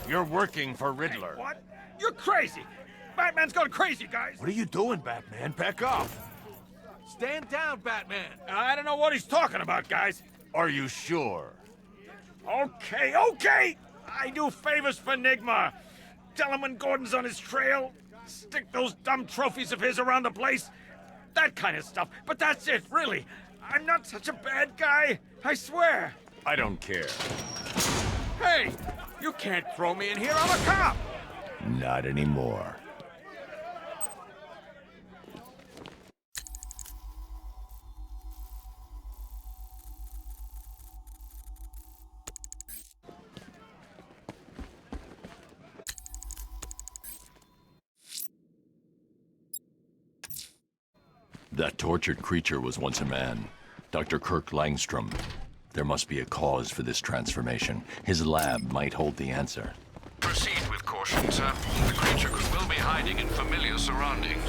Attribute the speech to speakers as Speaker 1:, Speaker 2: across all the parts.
Speaker 1: You're working for Riddler.
Speaker 2: What? You're crazy! Batman's gone crazy, guys!
Speaker 1: What are you doing, Batman? Back off! Stand down, Batman!
Speaker 2: I don't know what he's talking about, guys.
Speaker 1: Are you sure?
Speaker 2: Okay! I do favors for Enigma. Tell him when Gordon's on his trail. Stick those dumb trophies of his around the place. That kind of stuff. But that's it, really. I'm not such a bad guy. I swear.
Speaker 1: I don't care.
Speaker 2: Hey! You can't throw me in here. I'm a cop!
Speaker 1: Not anymore. That tortured creature was once a man. Dr. Kirk Langstrom. There must be a cause for this transformation. His lab might hold the answer.
Speaker 3: Proceed with caution, sir. The creature could well be hiding in familiar surroundings.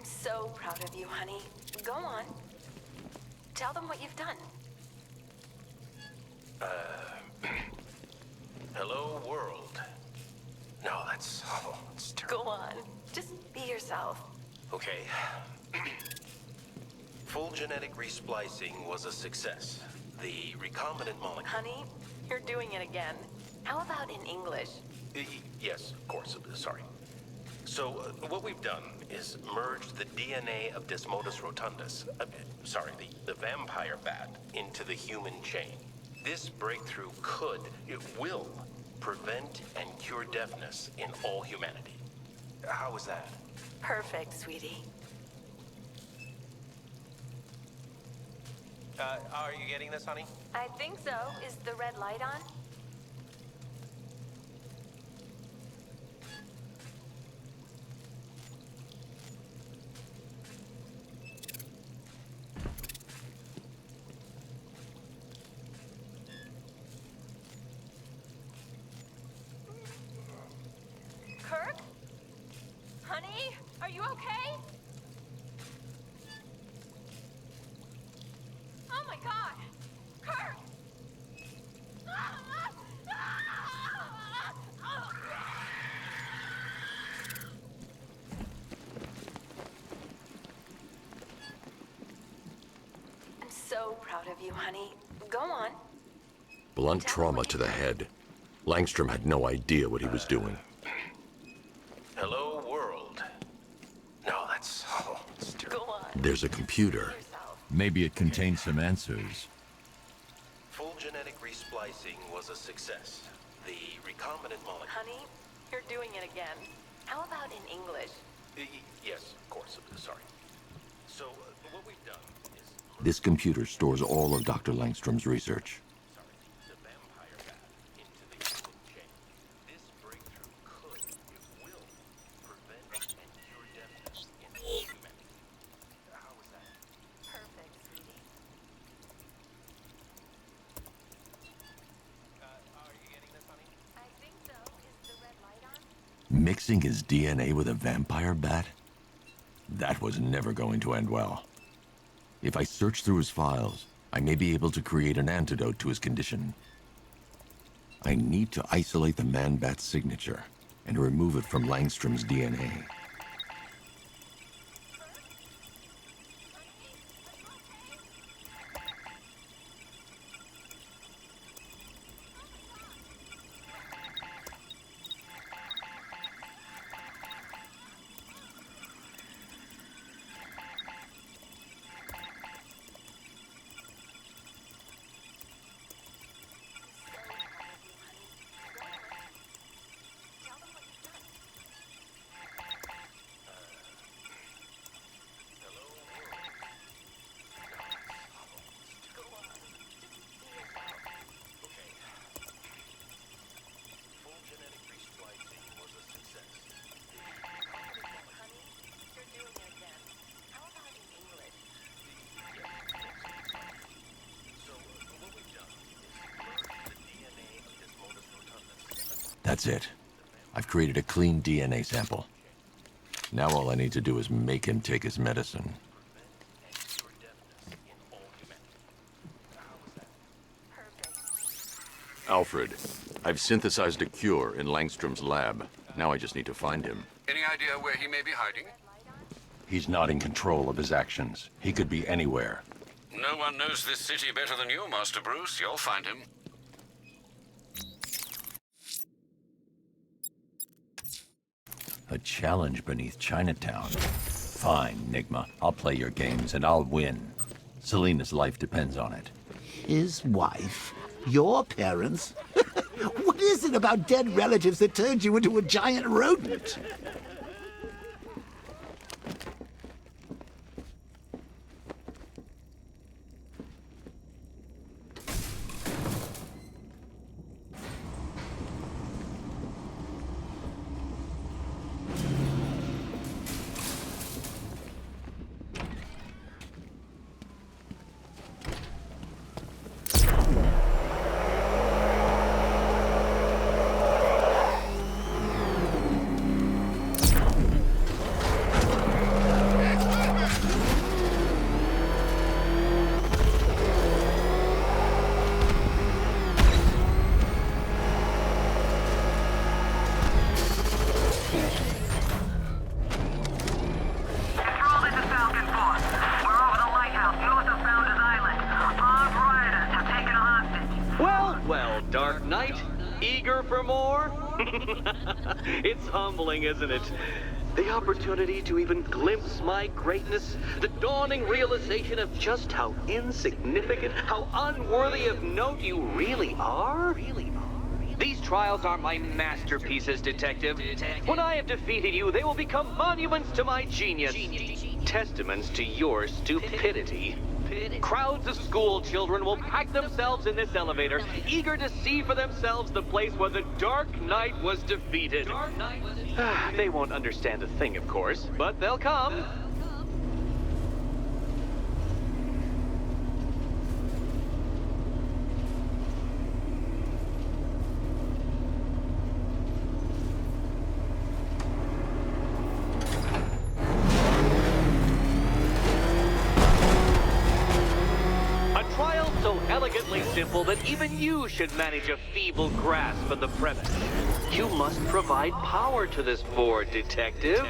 Speaker 4: So proud of you, honey. Go on. Tell them what you've done.
Speaker 5: Hello, world. No, that's terrible.
Speaker 4: Go on. Just be yourself.
Speaker 5: Okay. Full genetic resplicing was a success. The recombinant molecule...
Speaker 4: Honey, you're doing it again. How about in English?
Speaker 5: Yes, of course. Sorry. So, what we've done is merged the DNA of Desmodus rotundus, the vampire bat, into the human chain. This breakthrough it will, prevent and cure deafness in all humanity. How was that?
Speaker 4: Perfect, sweetie.
Speaker 5: Are you getting this, honey?
Speaker 4: I think so. Is the red light on? Kirk? Honey? Are you okay? Oh my god! Kirk! I'm so proud of you, honey. Go on.
Speaker 6: Blunt trauma to the head. Langstrom had no idea what he was doing.
Speaker 5: Hello, world. No, that's terrible.
Speaker 4: Go on.
Speaker 6: There's a computer.
Speaker 4: Yourself.
Speaker 1: Maybe it contains some answers.
Speaker 5: Full genetic resplicing was a success. The recombinant molecule...
Speaker 4: Honey, you're doing it again. How about in English?
Speaker 5: Yes, of course. Sorry. So, what we've done is...
Speaker 6: This computer stores all of Dr. Langstrom's research.
Speaker 5: The vampire bat into the human chain. This breakthrough it will, prevent and cure deafness in all humanity. How was that?
Speaker 4: Perfect, sweetie.
Speaker 5: Are you
Speaker 1: Mixing his DNA with a vampire bat? That was never going to end well. If I search through his files, I may be able to create an antidote to his condition. I need to isolate the man-bat signature and remove it from Langstrom's DNA. That's it. I've created a clean DNA sample. Now all I need to do is make him take his medicine. Alfred, I've synthesized a cure in Langstrom's lab. Now I just need to find him.
Speaker 3: Any idea where he may be hiding?
Speaker 1: He's not in control of his actions. He could be anywhere.
Speaker 3: No one knows this city better than you, Master Bruce. You'll find him.
Speaker 1: A challenge beneath Chinatown. Fine, Nigma. I'll play your games and I'll win. Selena's life depends on it.
Speaker 7: His wife? Your parents? What is it about dead relatives that turned you into a giant rodent?
Speaker 8: Dark Knight, eager for more? It's humbling, isn't it? The opportunity to even glimpse my greatness, the dawning realization of just how insignificant, how unworthy of note you really are? These trials are my masterpieces, Detective. When I have defeated you, they will become monuments to my genius, testaments to your stupidity. Crowds of school children will pack themselves in this elevator, eager to see for themselves the place where the Dark Knight was defeated. They won't understand a thing, of course, but they'll come. Elegantly simple that even you should manage a feeble grasp of the premise. You must provide power to this board, Detective.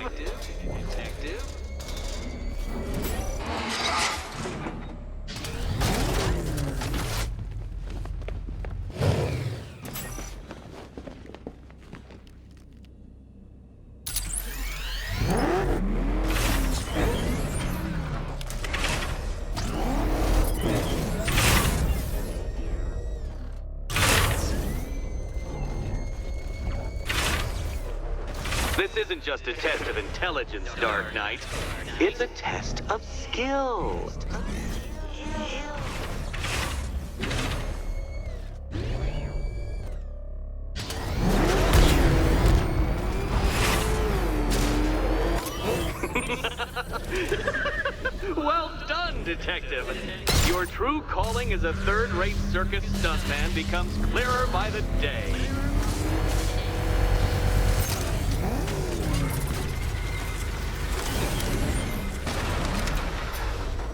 Speaker 8: This isn't just a test of intelligence, Dark Knight. It's a test of skill. Well done, Detective. Your true calling as a third-rate circus stuntman becomes clearer by the day.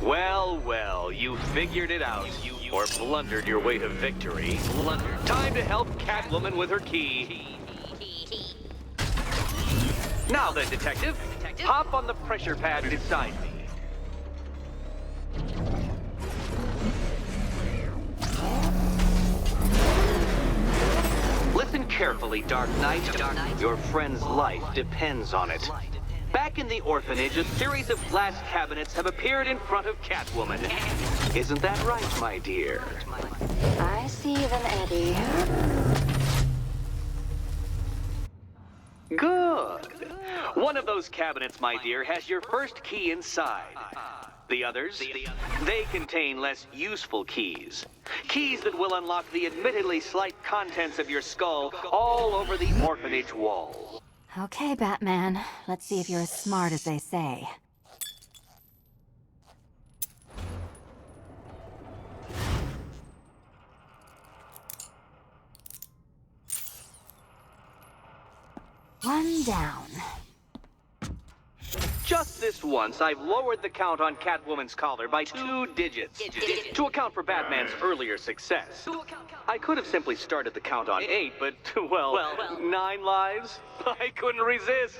Speaker 8: Well, well, you figured it out. Or blundered your way to victory. Time to help Catwoman with her key. Now then, Detective, hop on the pressure pad beside me. Listen carefully, Dark Knight. Your friend's life depends on it. Back in the orphanage, a series of glass cabinets have appeared in front of Catwoman. Isn't that right, my dear?
Speaker 4: I see them, Eddie.
Speaker 8: Good. One of those cabinets, my dear, has your first key inside. The others, they contain less useful keys. Keys that will unlock the admittedly slight contents of your skull all over the orphanage wall.
Speaker 9: Okay, Batman. Let's see if you're as smart as they say. One down.
Speaker 8: Just this once, I've lowered the count on Catwoman's collar by 2 digits to account for Batman's earlier success. I could have simply started the count on 8, but, well, 9 lives? I couldn't resist.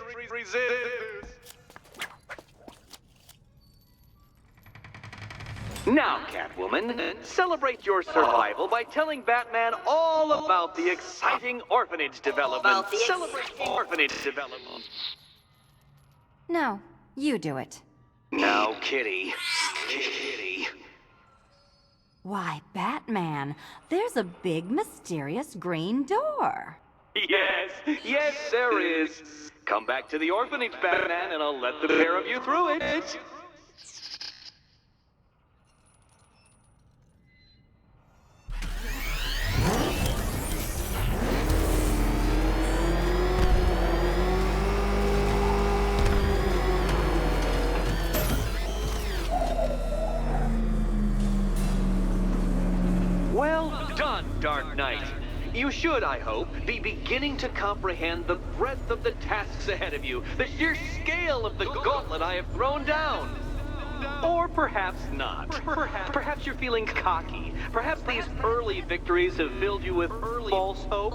Speaker 8: Now, Catwoman, celebrate your survival by telling Batman all about the exciting orphanage development. Celebrate the orphanage development.
Speaker 9: No, you do it.
Speaker 8: Now, Kitty. Kitty.
Speaker 9: Why, Batman, there's a big, mysterious green door.
Speaker 8: Yes, there is. Come back to the orphanage, Batman, and I'll let the pair of you through it. Well done, Dark Knight. You should, I hope, be beginning to comprehend the breadth of the tasks ahead of you, the sheer scale of the gauntlet I have thrown down. Or perhaps not. Perhaps you're feeling cocky. Perhaps these early victories have filled you with false hope.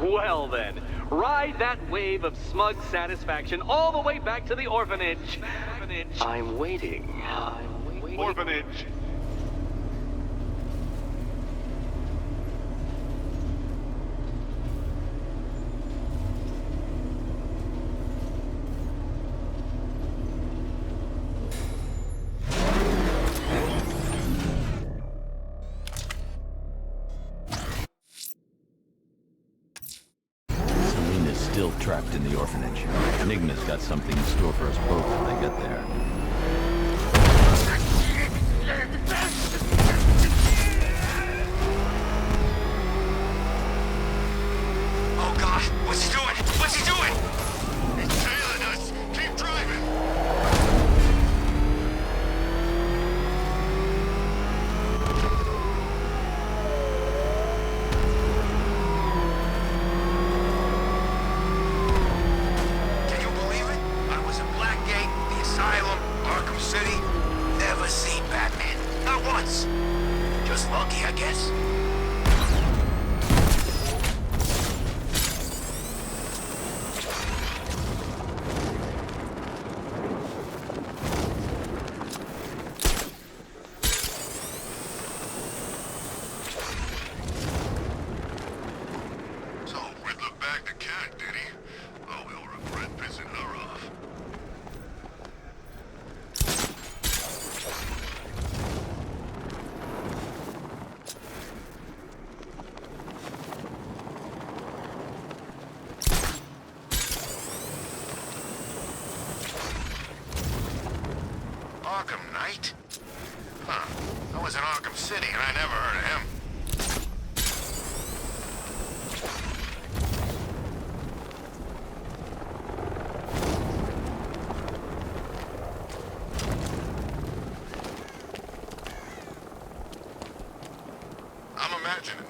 Speaker 8: Well then, ride that wave of smug satisfaction all the way back to the orphanage. I'm waiting. Orphanage.
Speaker 1: Still trapped in the orphanage. Enigma's got something in store for us both when they get there.
Speaker 2: Oh God, what's he doing? What's he doing? He's trailing us. Keep driving. Can you believe it? I was in Blackgate, the Asylum, Arkham City. Never seen Batman. Not once. Just lucky, I guess.
Speaker 10: So, Riddler bagged the cat, did he? Oh, we'll regret pissing her off. Arkham Knight? Huh. I was in Arkham City and I never heard of him. I'm imagining.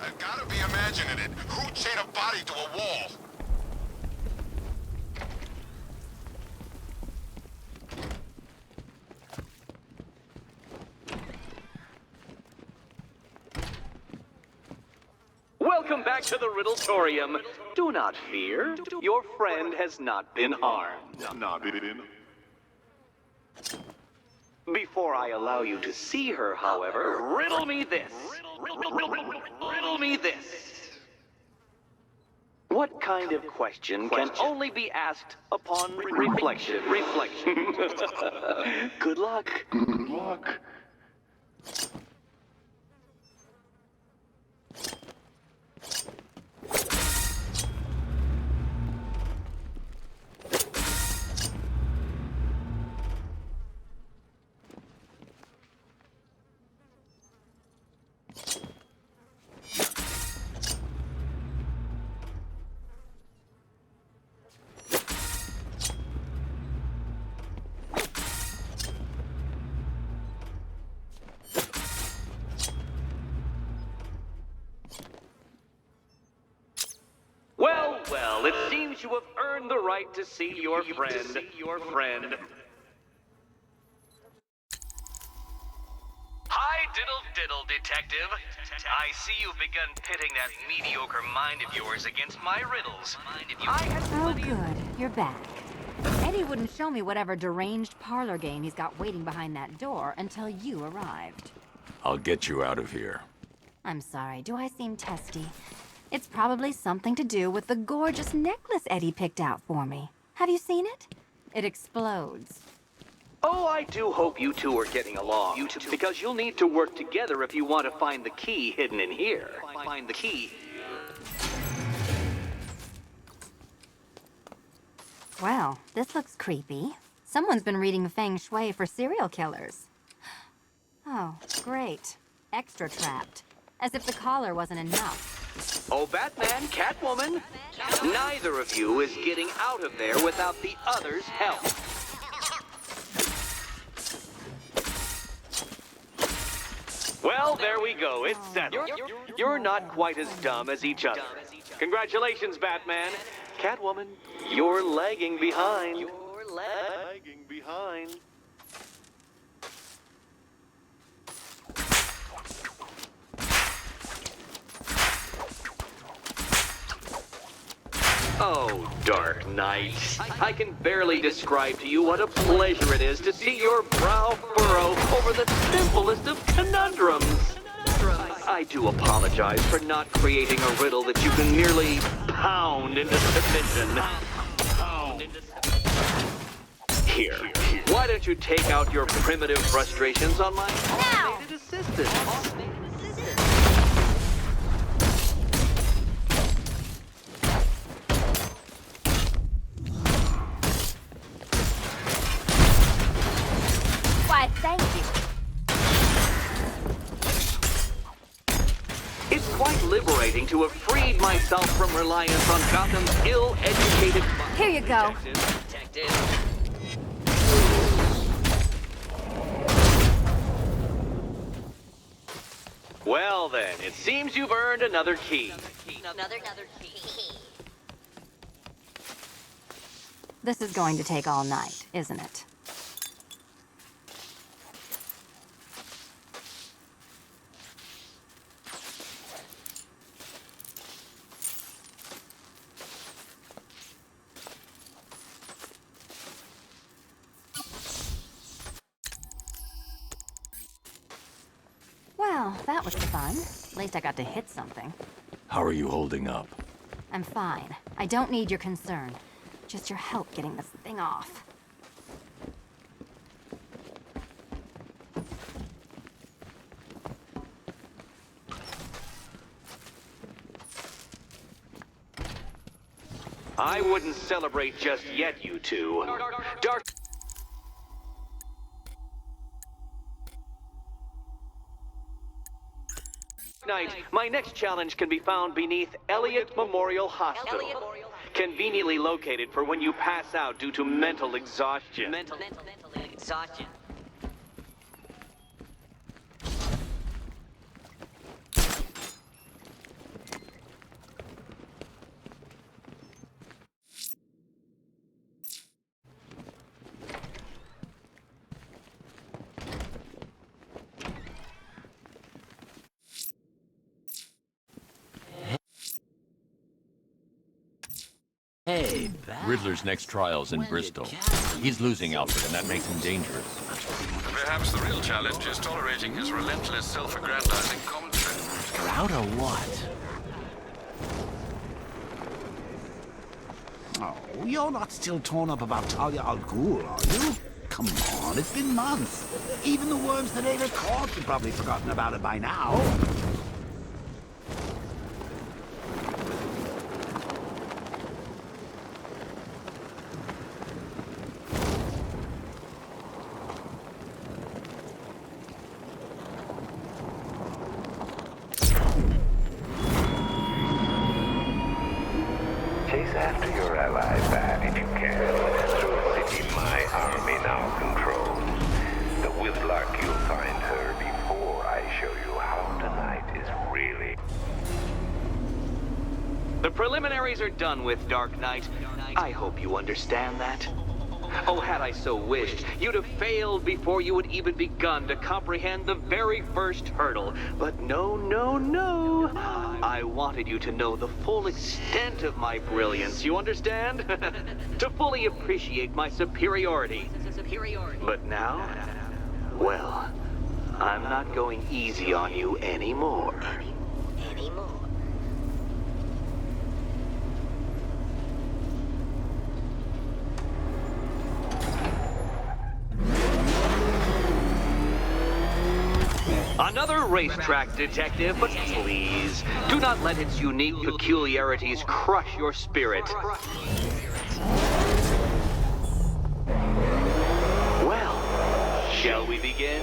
Speaker 10: I've got to be imagining it. Who chained a body to a wall?
Speaker 8: Welcome back to the Riddletorium. Do not fear. Your friend has not been harmed. Before I allow you to see her, however, riddle me this. Riddle me this. What kind of question can only be asked upon reflection? Good luck. Good luck. Well, it seems you have earned the right to see your friend.
Speaker 11: Hi, diddle, detective. I see you've begun pitting that mediocre mind of yours against my riddles.
Speaker 9: Oh, good. You're back. Eddie wouldn't show me whatever deranged parlor game he's got waiting behind that door until you arrived.
Speaker 1: I'll get you out of here.
Speaker 9: I'm sorry, do I seem testy? It's probably something to do with the gorgeous necklace Eddie picked out for me. Have you seen it? It explodes.
Speaker 8: Oh, I do hope you two are getting along. Because you'll need to work together if you want to find the key hidden in here. Find the key.
Speaker 9: Well, this looks creepy. Someone's been reading Feng Shui for serial killers. Oh, great. Extra trapped. As if the collar wasn't enough.
Speaker 8: Oh, Batman, Catwoman, neither of you is getting out of there without the other's help. Well, there we go. It's settled. You're not quite as dumb as each other. Congratulations, Batman. Catwoman, you're lagging behind. Oh, Dark Knight. I can barely describe to you what a pleasure it is to see your brow furrow over the simplest of conundrums. I do apologize for not creating a riddle that you can merely pound into submission. Here, why don't you take out your primitive frustrations on my automated assistant?
Speaker 9: Why, thank you.
Speaker 8: It's quite liberating to have freed myself from reliance on Gotham's ill-educated...
Speaker 9: Here you go.
Speaker 8: Detective. Well then, it seems you've earned another key.
Speaker 4: Another key.
Speaker 9: This is going to take all night, isn't it? Well, that was fun. At least I got to hit something.
Speaker 1: How are you holding up?
Speaker 9: I'm fine. I don't need your concern. Just your help getting this thing off.
Speaker 8: I wouldn't celebrate just yet, you two. Dark Knight, my next challenge can be found beneath Elliott Memorial Hospital. Conveniently located for when you pass out due to mental exhaustion.
Speaker 4: Mental exhaustion.
Speaker 7: Hey, Bat.
Speaker 1: Riddler's next trial's in Bristol. He's losing Alfred, and that makes him dangerous.
Speaker 3: Perhaps the real challenge is tolerating his relentless self-aggrandizing commentary.
Speaker 7: You're out or what? Oh, you're not still torn up about Talia al Ghul, are you? Come on, it's been months. Even the worms that ate her corpse have probably forgotten about it by now.
Speaker 12: Chase after your ally, Bat, if you can. Through a city my army now controls. The Whiplark, you'll find her before I show you how tonight is really.
Speaker 8: The preliminaries are done with, Dark Knight. I hope you understand that. Oh, had I so wished, you'd have failed before you had even begun to comprehend the very first hurdle. But no, no, no. I wanted you to know the full extent of my brilliance, you understand? To fully appreciate my superiority. But now, well, I'm not going easy on you anymore. Another racetrack, detective, but please, do not let its unique peculiarities crush your spirit. Well, shall we begin?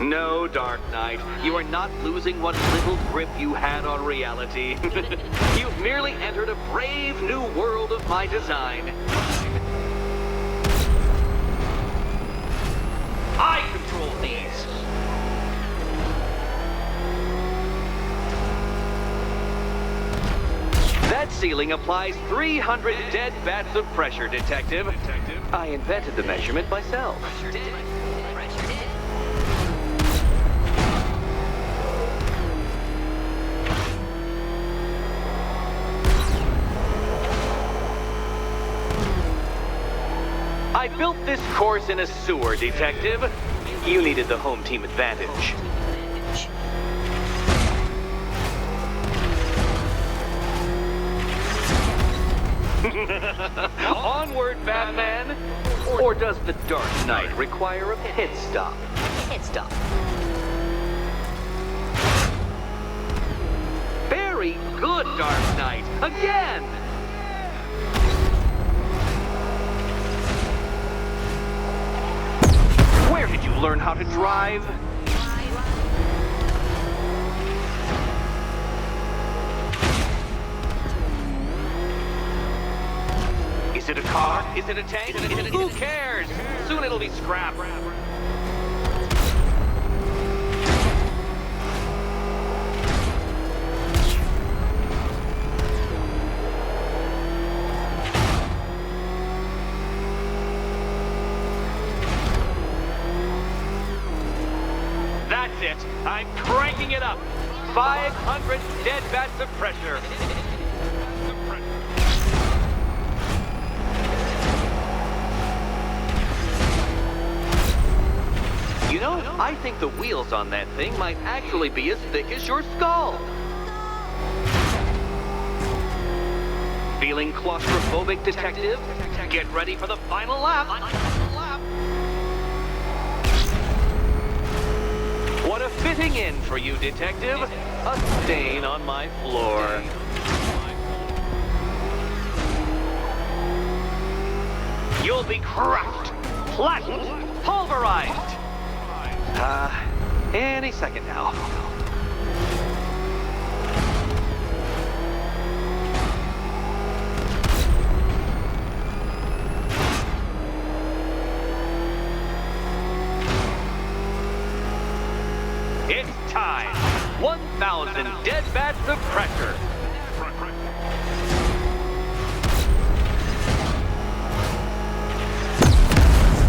Speaker 8: No, Dark Knight, you are not losing what little grip you had on reality. You've merely entered a brave new world of my design. I control these. That ceiling applies 300 dead bats of pressure, detective. I invented the measurement myself. I built this course in a sewer, detective. You needed the home team advantage. Onward, Batman! Or does the Dark Knight require a pit stop? Very good, Dark Knight! Again! Where did you learn how to drive? Is it a car? Is it a tank? Who cares? Soon it'll be scrap. That's it. I'm cranking it up. 500 dead bats of pressure. You know, I think the wheels on that thing might actually be as thick as your skull. Feeling claustrophobic, detective? Get ready for the final lap. What a fitting in for you, detective. A stain on my floor. You'll be crushed, flattened, pulverized. Any second now. It's time. 1,000 dead bats of pressure.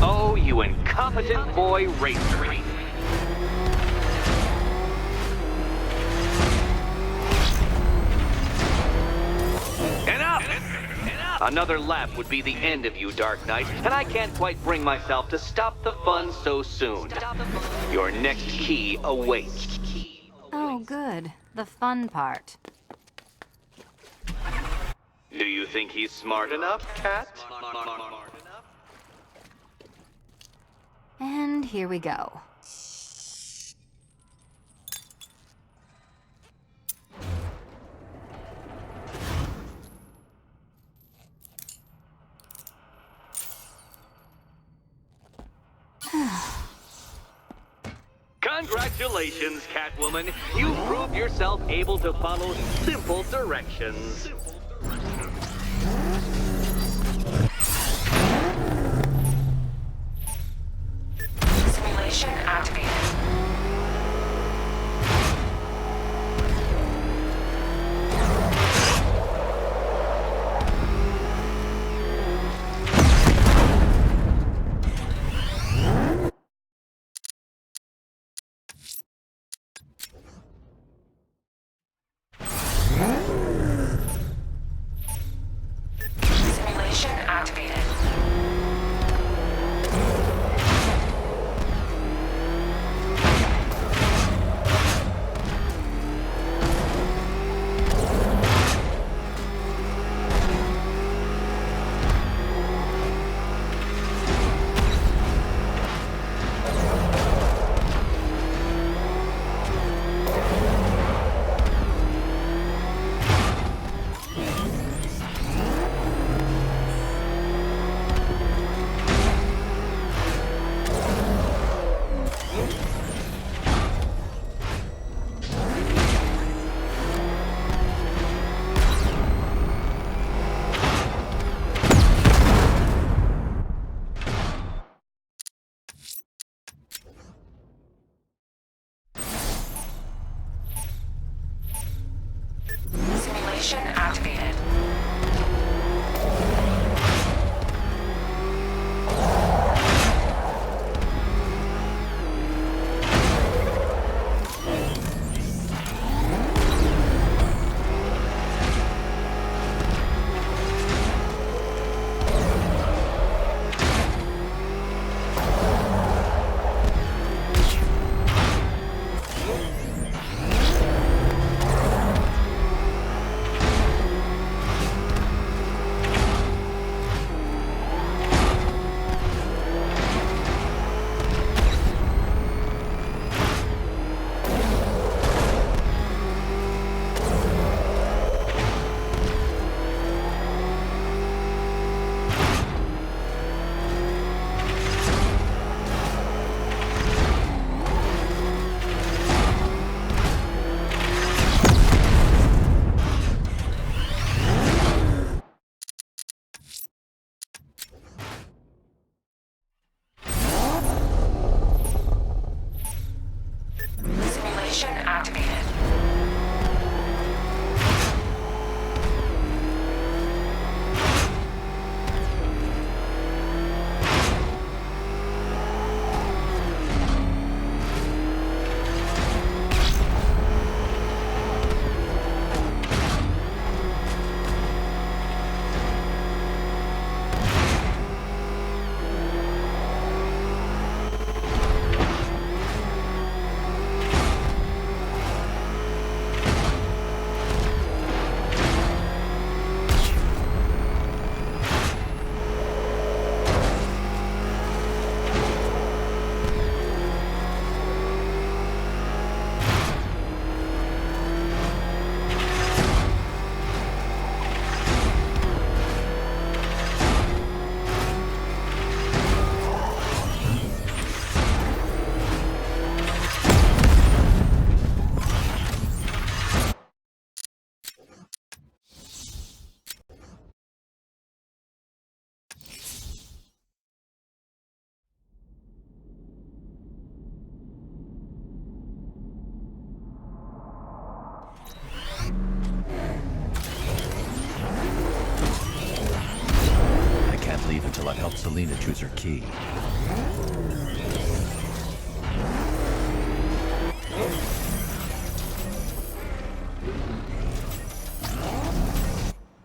Speaker 8: Oh, you incompetent boy racer. Another lap would be the end of you, Dark Knight, and I can't quite bring myself to stop the fun so soon. Your next key awaits.
Speaker 9: Oh, good. The fun part.
Speaker 8: Do you think he's smart enough, Cat?
Speaker 9: And here we go.
Speaker 8: Congratulations, Catwoman. You've proved yourself able to follow simple directions.
Speaker 4: Simulation activated. Simulation activated. Simulation activated. Simulation activated.
Speaker 13: Leave until I help Selina choose her key.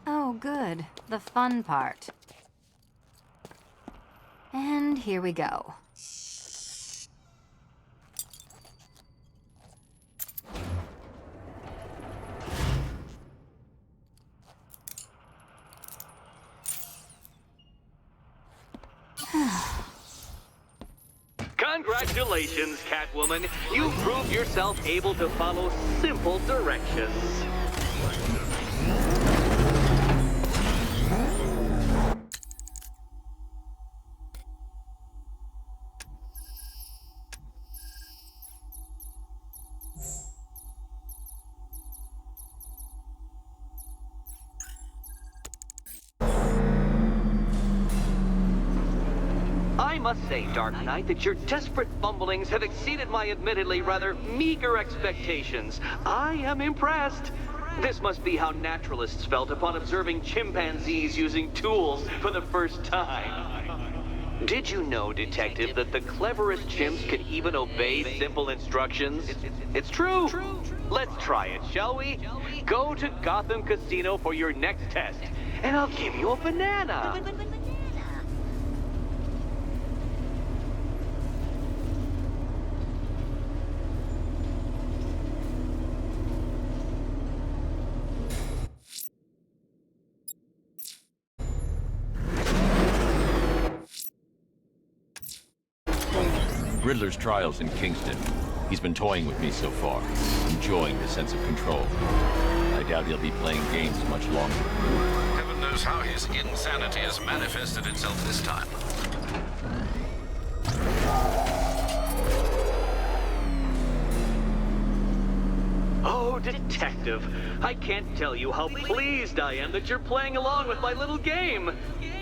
Speaker 9: Oh, good. Good. The fun part. And here we go.
Speaker 8: Congratulations, Catwoman. You proved yourself able to follow simple directions. I must say, Dark Knight, that your desperate fumblings have exceeded my admittedly rather meager expectations. I am impressed. This must be how naturalists felt upon observing chimpanzees using tools for the first time. Did you know, Detective, that the cleverest chimps can even obey simple instructions? It's true. Let's try it, shall we? Go to Gotham Casino for your next test, and I'll give you a banana.
Speaker 13: Riddler's trial's in Kingston. He's been toying with me so far, enjoying the sense of control. I doubt he'll be playing games much longer.
Speaker 3: Heaven knows how his insanity has manifested itself this time.
Speaker 8: Oh, Detective, I can't tell you how pleased I am that you're playing along with my little game.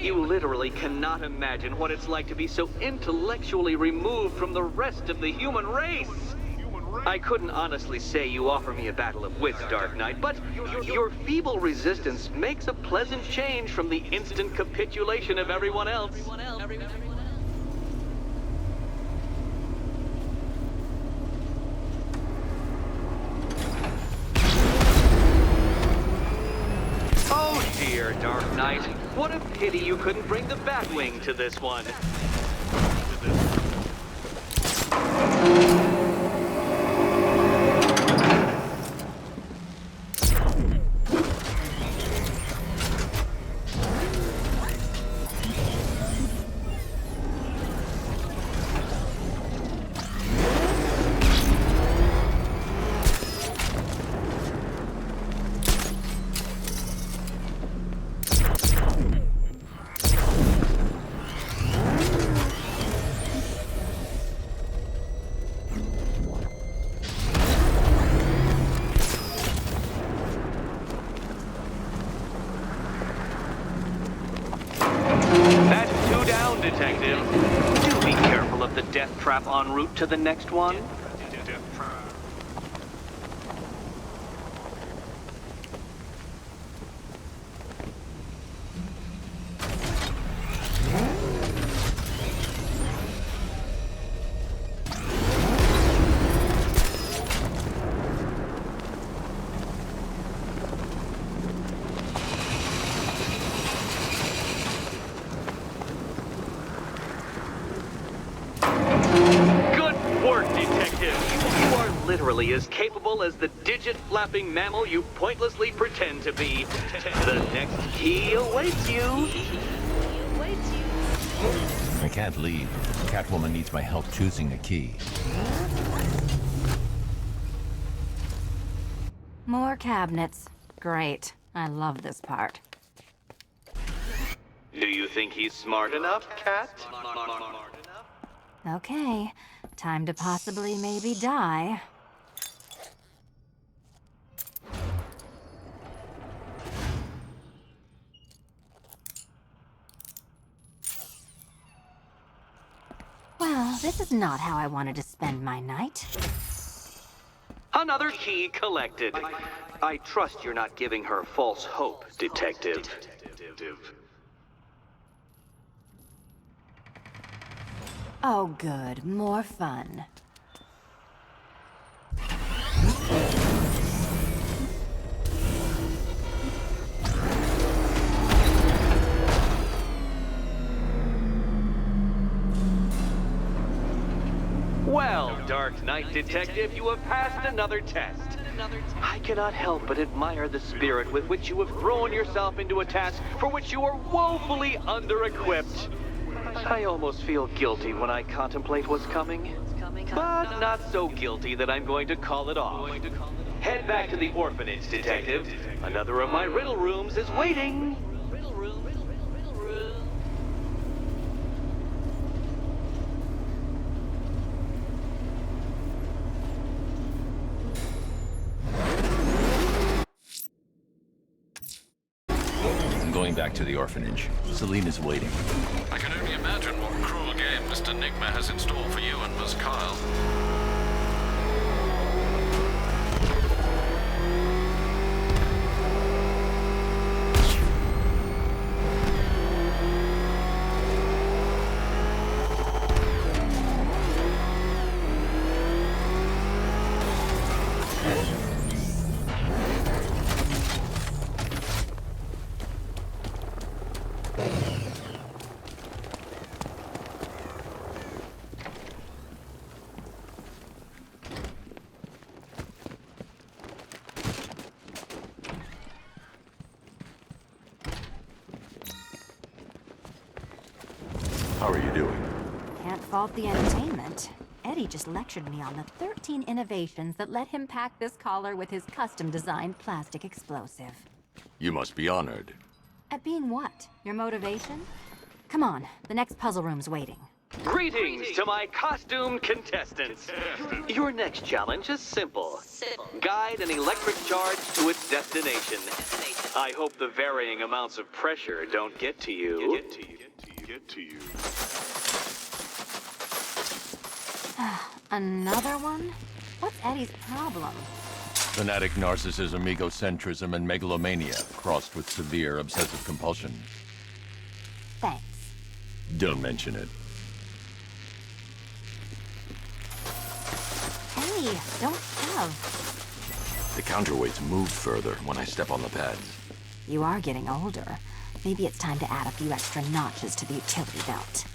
Speaker 8: You literally cannot imagine what it's like to be so intellectually removed from the rest of the human race. I couldn't honestly say you offer me a battle of wits, Dark Knight, but your feeble resistance makes a pleasant change from the instant capitulation of everyone else. Oh dear, Dark Knight. What a pity you couldn't bring the Batwing to this one. Detective. Do be careful of the death trap en route to the next one. Literally as capable as the digit-flapping mammal you pointlessly pretend to be. The next key awaits you.
Speaker 13: I can't leave. Catwoman needs my help choosing a key.
Speaker 9: More cabinets. Great. I love this part.
Speaker 8: Do you think he's smart enough, Cat?
Speaker 9: Okay. Time to possibly maybe die. Well, this is not how I wanted to spend my night.
Speaker 8: Another key collected. I trust you're not giving her false hope, Detective.
Speaker 9: Oh, good. More fun.
Speaker 8: Well, Dark Knight Detective, you have passed another test. I cannot help but admire the spirit with which you have thrown yourself into a task for which you are woefully under-equipped. I almost feel guilty when I contemplate what's coming, but not so guilty that I'm going to call it off. Head back to the orphanage, Detective. Another of my riddle rooms is waiting.
Speaker 13: I'm going back to the orphanage. Celine is waiting.
Speaker 3: I can only imagine what cruel game Mr. Nigma has in store for you and Miss Kyle.
Speaker 1: How are you doing?
Speaker 9: Can't fault the entertainment. Eddie just lectured me on the 13 innovations that let him pack this collar with his custom-designed plastic explosive.
Speaker 6: You must be honored.
Speaker 9: At being what? Your motivation? Come on, the next puzzle room's waiting.
Speaker 8: Greetings to my costumed contestants. Your next challenge is simple. Guide an electric charge to its destination. I hope the varying amounts of pressure don't get to you.
Speaker 9: Another one? What's Eddie's problem?
Speaker 13: Fanatic narcissism, egocentrism, and megalomania, crossed with severe obsessive compulsion.
Speaker 9: Thanks.
Speaker 13: Don't mention it.
Speaker 9: Hey, don't shove.
Speaker 1: The counterweights move further when I step on the pads.
Speaker 9: You are getting older. Maybe it's time to add a few extra notches to the utility belt.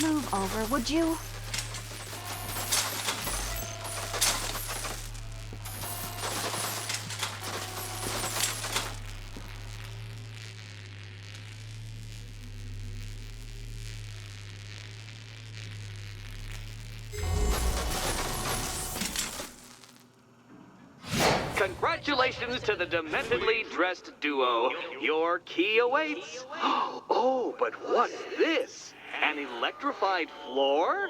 Speaker 9: Move over, would you?
Speaker 8: Congratulations to the dementedly dressed duo. Your key awaits. Oh, but what's this? An electrified floor?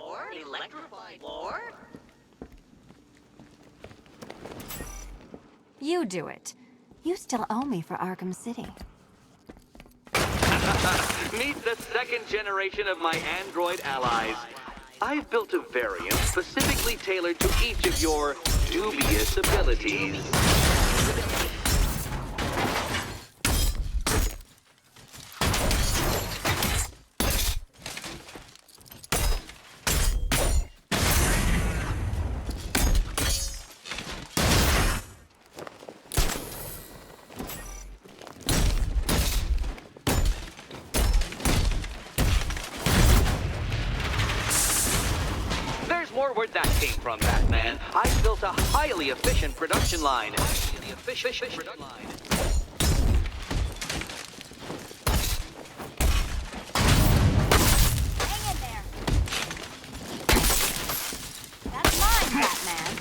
Speaker 9: You do it. You still owe me for Arkham City.
Speaker 8: Meet the second generation of my android allies. I've built a variant specifically tailored to each of your dubious abilities. Where that came from, Batman. I've built a highly efficient production line.
Speaker 9: Hang in there. That's mine, Batman.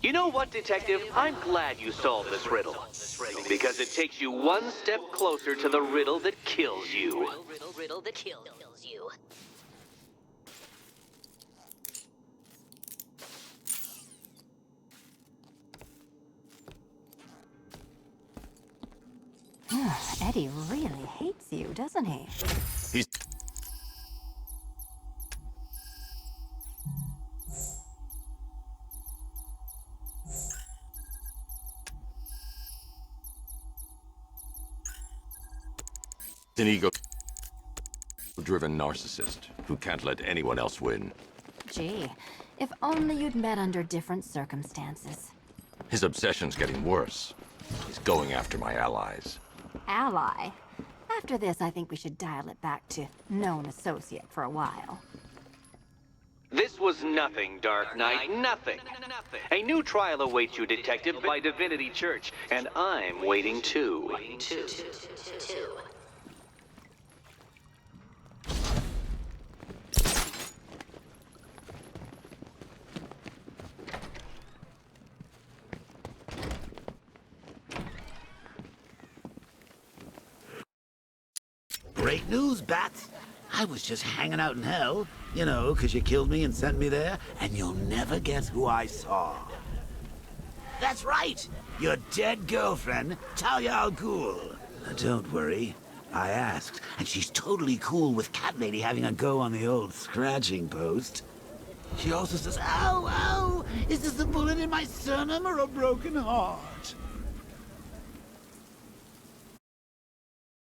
Speaker 8: You know what, Detective? I'm glad you solved this riddle. Because it takes you one step closer to the riddle that kills you.
Speaker 4: Riddle that kills you.
Speaker 9: Eddie really hates you, doesn't he?
Speaker 1: He's... an ego-driven narcissist who can't let anyone else win.
Speaker 9: Gee, if only you'd met under different circumstances.
Speaker 1: His obsession's getting worse. He's going after my allies.
Speaker 9: Ally? After this, I think we should dial it back to known associate for a while.
Speaker 8: This was nothing, Dark Knight, nothing. A new trial awaits you, Detective, by Divinity Church, and I'm waiting too.
Speaker 7: Great news, Bat. I was just hanging out in hell, you know, 'cause you killed me and sent me there, and you'll never guess who I saw. That's right, your dead girlfriend, Talia al Ghul. Don't worry, I asked, and she's totally cool with Cat Lady having a go on the old scratching post. She also says, ow, ow, is this a bullet in my sternum or a broken heart?